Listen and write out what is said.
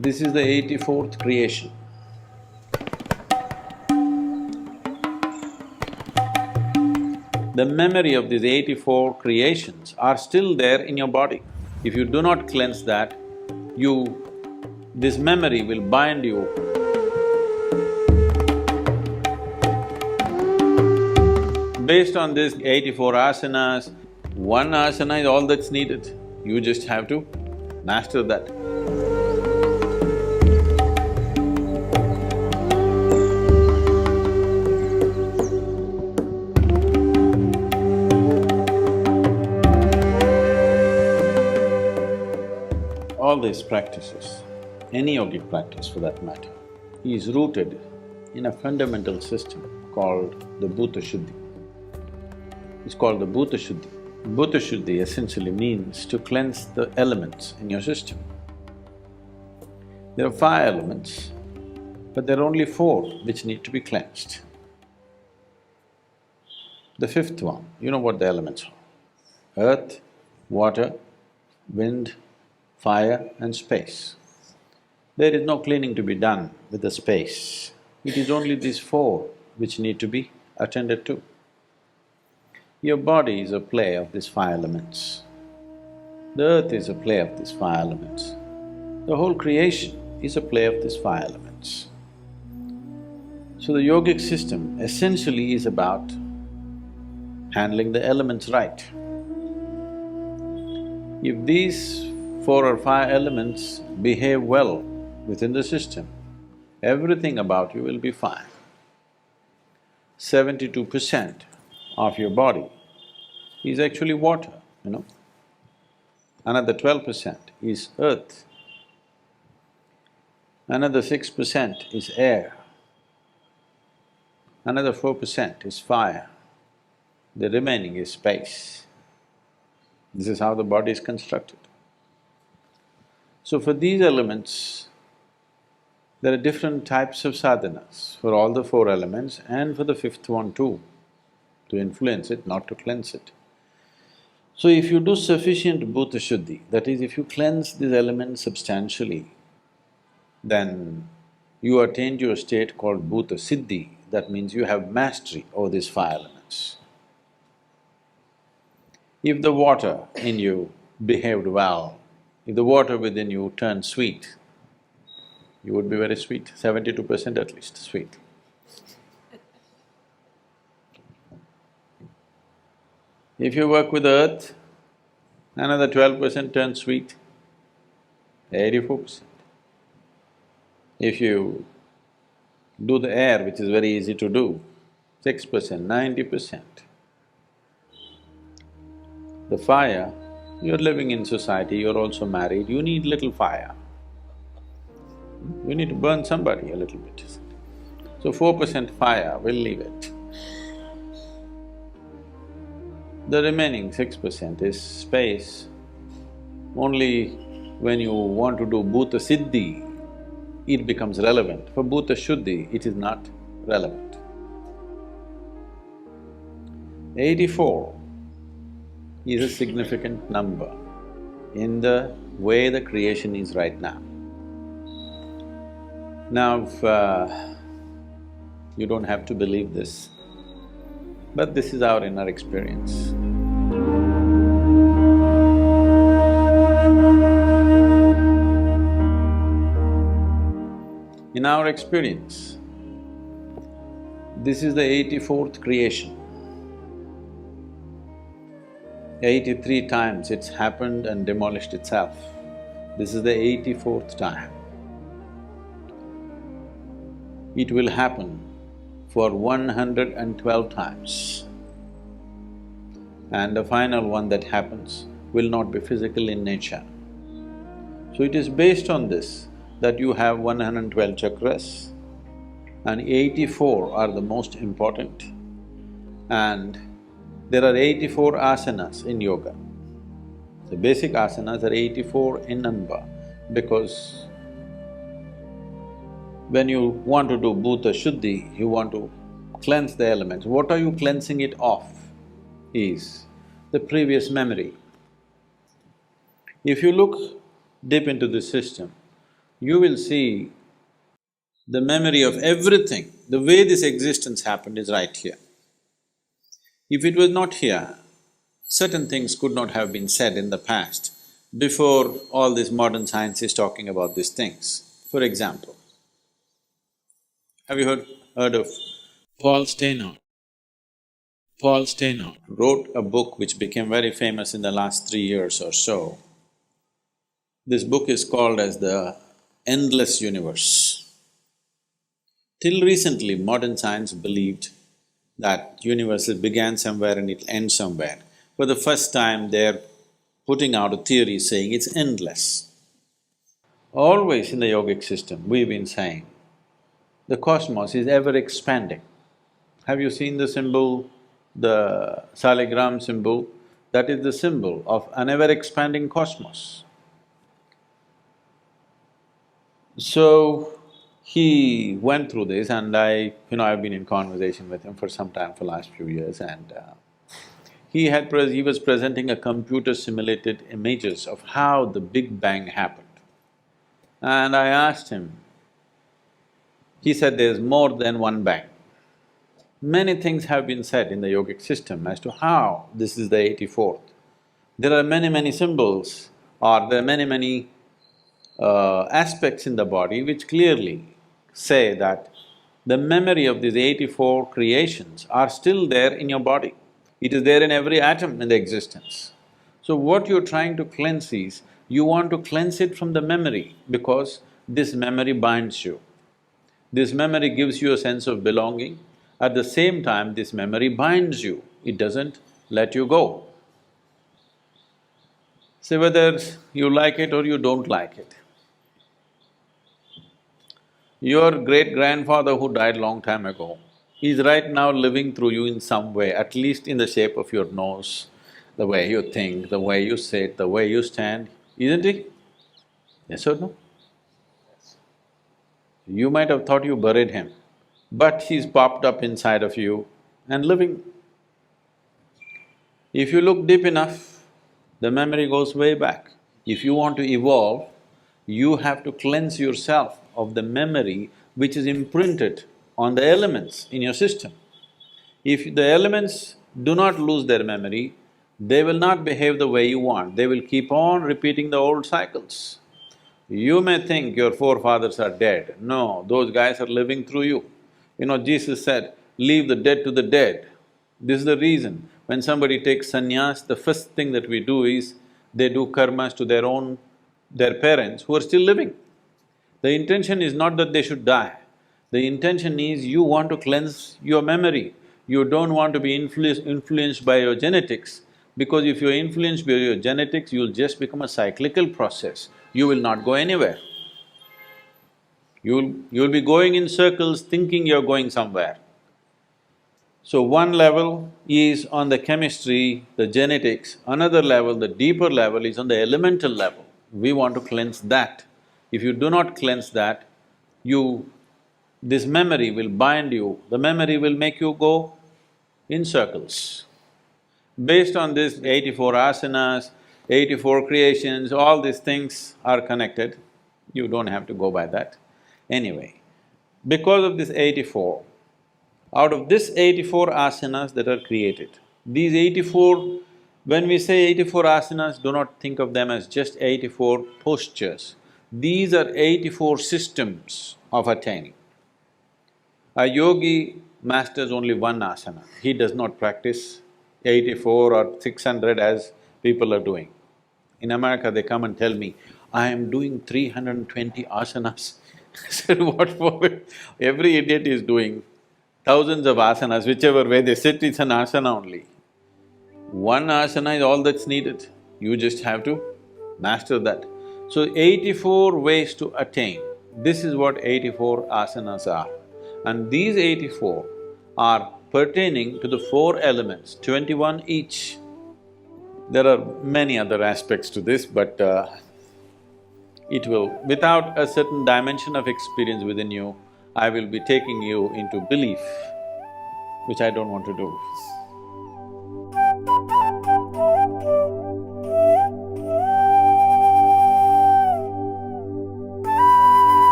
This is the 84th creation. The memory of these 84 creations are still there in your body. If you do not cleanse that, this memory will bind you. Based on these 84 asanas, one asana is all that's needed. You just have to master that. All these practices, any yogic practice for that matter, is rooted in a fundamental system called the Bhuta Shuddhi. It's called the Bhuta Shuddhi. Bhuta Shuddhi essentially means to cleanse the elements in your system. There are 5 elements, but there are only 4 which need to be cleansed. The 5th one, you know what the elements are: earth, water, wind, fire and space. There is no cleaning to be done with the space. It is only these 4 which need to be attended to. Your body is a play of these 5 elements. The earth is a play of these 5 elements. The whole creation is a play of these 5 elements. So the yogic system essentially is about handling the elements right. If these 4 or 5 elements behave well within the system, everything about you will be fine. 72% of your body is actually water, you know. Another 12% is earth. Another 6% is air. Another 4% is fire. The remaining is space. This is how the body is constructed. So for these elements, there are different types of sadhanas for all the 4 elements and for the 5th one too, to influence it, not to cleanse it. So if you do sufficient Bhuta Shuddhi, that is, if you cleanse these elements substantially, then you attain to a state called Bhuta Siddhi, that means you have mastery over these 5 elements. If the water in you behaved well, if the water within you turned sweet, you would be very sweet, 72% at least sweet. If you work with earth, another 12% turns sweet, 84%. If you do the air, which is very easy to do, 6%, 90%. The fire, you're living in society, you're also married, you need little fire. You need to burn somebody a little bit. So 4% fire, we'll leave it. The remaining 6% is space. Only when you want to do Bhuta Siddhi, it becomes relevant. For Bhuta Shuddhi, it is not relevant. 84 is a significant number in the way the creation is right now. Now, you don't have to believe this, but this is our inner experience. In our experience, this is the 84th creation. 83 times it's happened and demolished itself. This is the 84th time. It will happen for 112 times. And the final one that happens will not be physical in nature. So it is based on this that you have 112 chakras and 84 are the most important. And there are 84 asanas in yoga. The basic asanas are 84 in number because when you want to do Bhuta Shuddhi, you want to cleanse the elements. What are you cleansing it of is the previous memory. If you look deep into this system, you will see the memory of everything. The way this existence happened is right here. If it was not here, certain things could not have been said in the past before all this modern science is talking about these things. For example, have you heard of Paul Steinhardt? Paul Steinhardt wrote a book which became very famous in the last 3 years or so. This book is called as the Endless Universe. Till recently, modern science believed that universe began somewhere and it'll end somewhere. For the first time, they're putting out a theory saying it's endless. Always in the yogic system, we've been saying, the cosmos is ever expanding. Have you seen the symbol, the saligram symbol? That is the symbol of an ever-expanding cosmos. So, he went through this and I've been in conversation with him for some time, for last few years, and he was presenting a computer-simulated images of how the Big Bang happened. And I asked him, he said there's more than one bang. Many things have been said in the yogic system as to how this is the 84th. There are many symbols, or there are many aspects in the body which clearly say that the memory of these 84 creations are still there in your body. It is there in every atom in the existence. So what you're trying to cleanse is, you want to cleanse it from the memory because this memory binds you. This memory gives you a sense of belonging. At the same time, this memory binds you, it doesn't let you go. Say whether you like it or you don't like it. Your great-grandfather who died long time ago is right now living through you in some way, at least in the shape of your nose, the way you think, the way you sit, the way you stand, isn't he? Yes or no? You might have thought you buried him, but he's popped up inside of you and living. If you look deep enough, the memory goes way back. If you want to evolve, you have to cleanse yourself of the memory which is imprinted on the elements in your system. If the elements do not lose their memory, they will not behave the way you want, they will keep on repeating the old cycles. You may think your forefathers are dead, no, those guys are living through you. Jesus said, leave the dead to the dead. This is the reason, when somebody takes sannyas, the first thing that we do is, they do karmas to their parents who are still living. The intention is not that they should die, the intention is you want to cleanse your memory. You don't want to be influenced by your genetics, because if you're influenced by your genetics, you'll just become a cyclical process, you will not go anywhere. You'll be going in circles thinking you're going somewhere. So one level is on the chemistry, the genetics, another level, the deeper level is on the elemental level. We want to cleanse that. If you do not cleanse that, this memory will bind you, the memory will make you go in circles. Based on this 84 asanas, 84 creations, all these things are connected, you don't have to go by that. Anyway, because of this 84, out of this 84 asanas that are created, these 84… when we say 84 asanas, do not think of them as just 84 postures. These are 84 systems of attaining. A yogi masters only one asana, he does not practice 84 or 600 as people are doing. In America, they come and tell me, I am doing 320 asanas. I said, what for? Every idiot is doing thousands of asanas, whichever way they sit, it's an asana only. One asana is all that's needed, you just have to master that. So 84 ways to attain, this is what 84 asanas are. And these 84 are pertaining to the 4 elements, 21 each. There are many other aspects to this, but it will… without a certain dimension of experience within you, I will be taking you into belief, which I don't want to do.